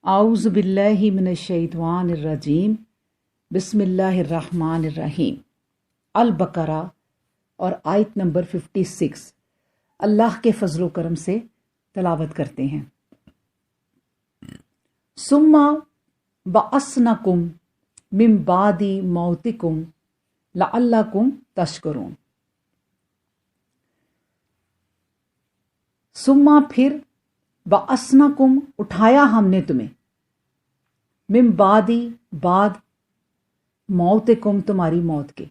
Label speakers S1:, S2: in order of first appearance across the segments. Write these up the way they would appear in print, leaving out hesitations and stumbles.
S1: اعوذ باللہ من الشیطان الرجیم بسم اللہ الرحمن الرحیم۔ البقرہ اور آیت نمبر 56 اللہ کے فضل و کرم سے تلاوت کرتے ہیں۔ ثم بعثناکم من بعد موتکم لعلکم تشکرون۔ ثم پھر بعثناکم اٹھایا ہم نے تمہیں، من بعد موتکم تمہاری موت کے،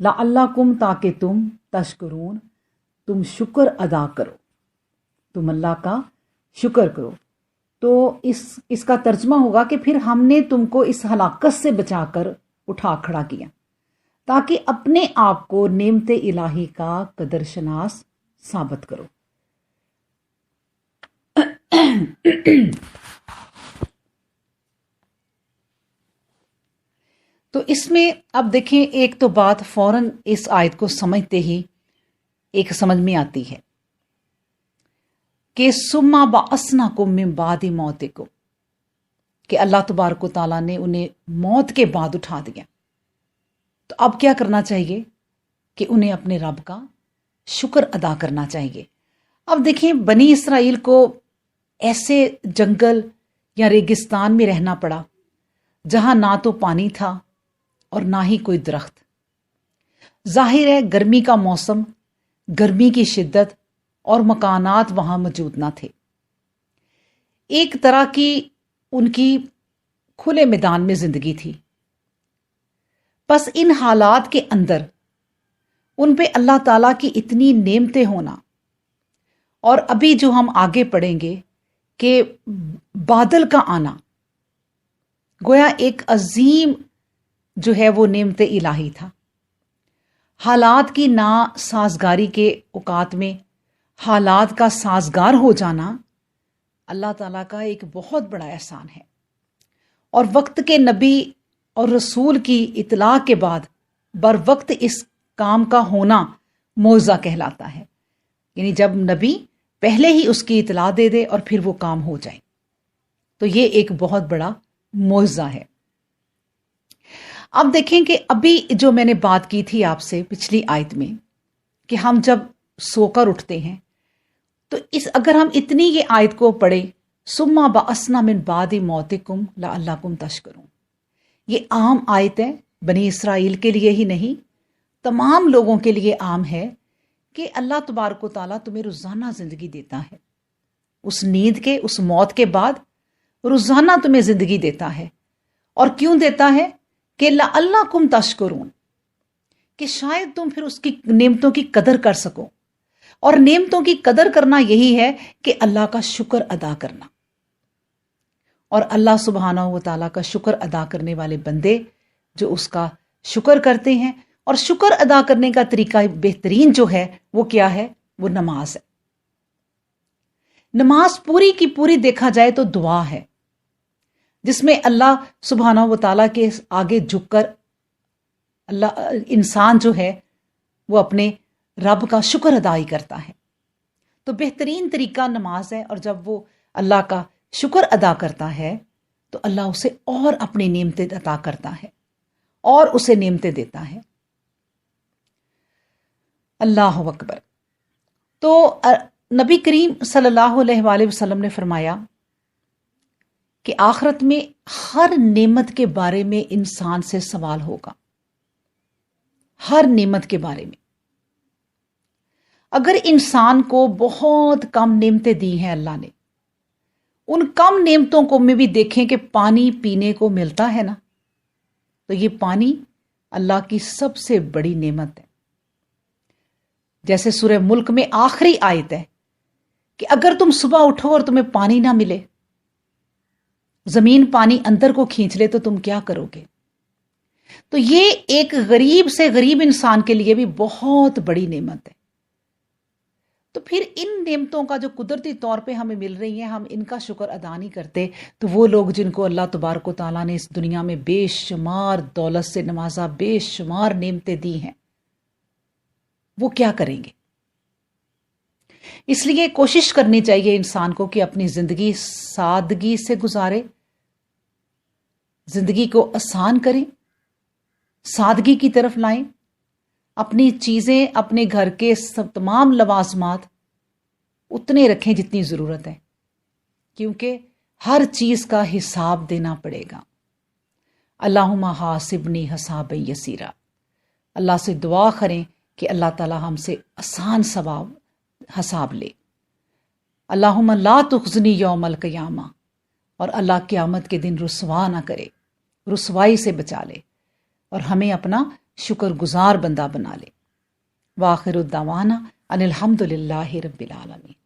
S1: لعلکم تاکہ تم تشکرون تم شکر ادا کرو، تم اللہ کا شکر کرو۔ تو اس کا ترجمہ ہوگا کہ پھر ہم نے تم کو اس ہلاکت سے بچا کر اٹھا کھڑا کیا تاکہ اپنے آپ کو نعمت الہی کا قدر شناس ثابت کرو۔ تو اس میں اب دیکھیں، ایک تو بات فوراً اس آیت کو سمجھتے ہی ایک سمجھ میں آتی ہے کہ ثم بعثناکم من بعد موتکم، کہ اللہ تبارک و تعالیٰ نے انہیں موت کے بعد اٹھا دیا۔ تو اب کیا کرنا چاہیے کہ انہیں اپنے رب کا شکر ادا کرنا چاہیے۔ اب دیکھیں، بنی اسرائیل کو ایسے جنگل یا ریگستان میں رہنا پڑا جہاں نہ تو پانی تھا اور نہ ہی کوئی درخت۔ ظاہر ہے گرمی کا موسم، گرمی کی شدت اور مکانات وہاں موجود نہ تھے۔ ایک طرح کی ان کی کھلے میدان میں زندگی تھی۔ بس ان حالات کے اندر ان پہ اللہ تعالیٰ کی اتنی نعمتیں ہونا، اور ابھی جو ہم آگے پڑھیں گے کہ بادل کا آنا، گویا ایک عظیم جو ہے وہ نعمت الہی تھا۔ حالات کی نا سازگاری کے اوقات میں حالات کا سازگار ہو جانا اللہ تعالیٰ کا ایک بہت بڑا احسان ہے، اور وقت کے نبی اور رسول کی اطلاع کے بعد بر وقت اس کام کا ہونا معجزہ کہلاتا ہے۔ یعنی جب نبی پہلے ہی اس کی اطلاع دے دے اور پھر وہ کام ہو جائے، تو یہ ایک بہت بڑا معجزہ ہے۔ اب دیکھیں کہ ابھی جو میں نے بات کی تھی آپ سے پچھلی آیت میں کہ ہم جب سو کر اٹھتے ہیں، تو اگر ہم اتنی یہ آیت کو پڑھیں، ثم بعثنا من بعد موتکم لعلکم تشکرون، یہ عام آیت ہے، بنی اسرائیل کے لیے ہی نہیں، تمام لوگوں کے لیے عام ہے کہ اللہ تبارک و تعالیٰ تمہیں روزانہ زندگی دیتا ہے۔ اس نیند کے، اس موت کے بعد روزانہ تمہیں زندگی دیتا ہے۔ اور کیوں دیتا ہے؟ کہ لعلکم تشکرون، کہ شاید تم پھر اس کی نعمتوں کی قدر کر سکو، اور نعمتوں کی قدر کرنا یہی ہے کہ اللہ کا شکر ادا کرنا۔ اور اللہ سبحانہ و تعالیٰ کا شکر ادا کرنے والے بندے جو اس کا شکر کرتے ہیں، اور شکر ادا کرنے کا طریقہ بہترین جو ہے وہ کیا ہے؟ وہ نماز ہے۔ نماز پوری کی پوری دیکھا جائے تو دعا ہے، جس میں اللہ سبحانہ و تعالیٰ کے آگے جھک کر انسان جو ہے وہ اپنے رب کا شکر ادائی کرتا ہے۔ تو بہترین طریقہ نماز ہے، اور جب وہ اللہ کا شکر ادا کرتا ہے تو اللہ اسے اور اپنی نعمتیں عطا کرتا ہے اور اسے نعمتیں دیتا ہے۔ اللہ اکبر۔ تو نبی کریم صلی اللہ علیہ وآلہ وسلم نے فرمایا کہ آخرت میں ہر نعمت کے بارے میں انسان سے سوال ہوگا، ہر نعمت کے بارے میں۔ اگر انسان کو بہت کم نعمتیں دی ہیں اللہ نے، ان کم نعمتوں کو میں بھی دیکھیں کہ پانی پینے کو ملتا ہے نا، تو یہ پانی اللہ کی سب سے بڑی نعمت ہے۔ جیسے سورہ ملک میں آخری آیت ہے کہ اگر تم صبح اٹھو اور تمہیں پانی نہ ملے، زمین پانی اندر کو کھینچ لے، تو تم کیا کرو گے؟ تو یہ ایک غریب سے غریب انسان کے لیے بھی بہت بڑی نعمت ہے۔ تو پھر ان نعمتوں کا جو قدرتی طور پہ ہمیں مل رہی ہیں، ہم ان کا شکر ادا نہیں کرتے، تو وہ لوگ جن کو اللہ تبارک و تعالیٰ نے اس دنیا میں بے شمار دولت سے نوازا، بے شمار نعمتیں دی ہیں، وہ کیا کریں گے؟ اس لیے کوشش کرنی چاہیے انسان کو کہ اپنی زندگی سادگی سے گزارے، زندگی کو آسان کریں، سادگی کی طرف لائیں، اپنی چیزیں، اپنے گھر کے تمام لوازمات اتنے رکھیں جتنی ضرورت ہے، کیونکہ ہر چیز کا حساب دینا پڑے گا۔ اللہم حاسبنی حسابا یسیرا، اللہ سے دعا کریں کہ اللہ تعالی ہم سے آسان حساب لے۔ اللہم لا تخزنی یوم القیامہ، اور اللہ قیامت کے دن رسوا نہ کرے، رسوائی سے بچا لے اور ہمیں اپنا شکر گزار بندہ بنا لے۔ وآخر الدعوانا ان الحمد للہ رب العالمین۔